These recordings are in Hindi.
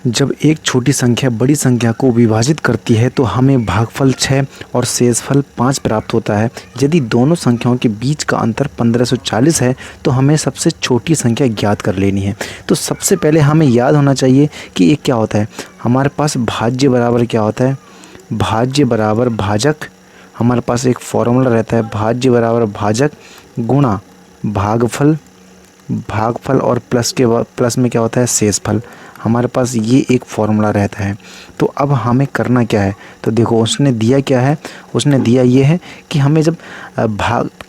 जब एक छोटी संख्या बड़ी संख्या को विभाजित करती है तो हमें भागफल 6 और शेषफल 5 प्राप्त होता है। यदि दोनों संख्याओं के बीच का अंतर 1540 है तो हमें सबसे छोटी संख्या ज्ञात कर लेनी है। तो सबसे पहले हमें याद होना चाहिए कि ये क्या होता है। हमारे पास भाज्य बराबर क्या होता है, भाज्य बराबर भाजक। हमारे पास एक फॉर्मूला रहता है, भाज्य बराबर भाजक गुणा भागफल, भागफल और प्लस में क्या होता है शेषफल। हमारे पास ये एक फॉर्मूला रहता है। तो अब हमें करना क्या है, तो देखो उसने दिया क्या है, उसने दिया ये है कि हमें जब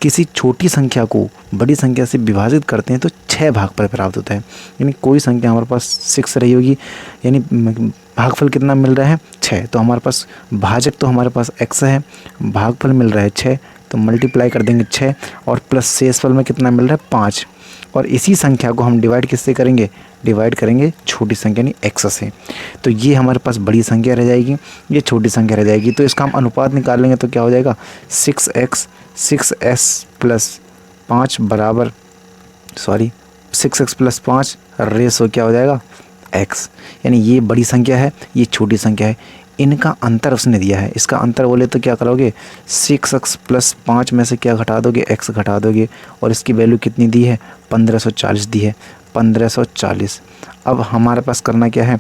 किसी छोटी संख्या को बड़ी संख्या से विभाजित करते हैं तो 6 भागफल प्राप्त होता है। यानी कोई संख्या हमारे पास 6 रही होगी, यानी भागफल कितना मिल रहा है 6। तो हमारे पास भाजक तो हमारे पास x है, भागफल मिल रहा है 6, तो मल्टीप्लाई कर देंगे 6 और प्लस शेषफल में कितना मिल रहा है 5। और इसी संख्या को हम डिवाइड किससे करेंगे, डिवाइड करेंगे छोटी संख्या यानी x से। तो ये हमारे पास बड़ी संख्या रह जाएगी, ये छोटी संख्या रह जाएगी। तो इसका हम अनुपात निकाल लेंगे तो क्या हो जाएगा 6x 6s प्लस 5 बराबर 6x प्लस 5 रेशो क्या हो जाएगा x। यानी ये बड़ी संख्या है, ये छोटी संख्या है, इनका अंतर उसने दिया है। इसका अंतर बोले तो क्या करोगे 6x प्लस 5 में से क्या घटा दोगे, x घटा दोगे। और इसकी वैल्यू कितनी दी है 1540 दी है, 1540। अब हमारे पास करना क्या है,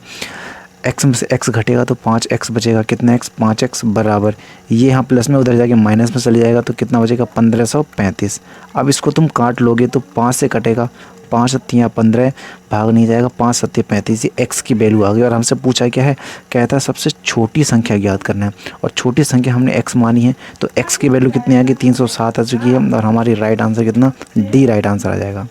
x में से x घटेगा तो 5x बचेगा, कितना x 5x बराबर ये यहाँ प्लस में उधर जाके माइनस में चले जाएगा तो कितना बचेगा 1535। अब इसको तुम काट लोगे तो 5 से कटेगा, 5 सत्तियाँ 15 भाग नहीं जाएगा, 5 सत्ते 35। ये x की वैल्यू आ गई। और हमसे पूछा क्या है, कहता है सबसे छोटी संख्या ज्ञात करना है। और छोटी संख्या हमने x मानी है तो x की वैल्यू कितनी आ गई 307 आ चुकी है। और हमारी राइट आंसर कितना डी राइट आंसर आ जाएगा।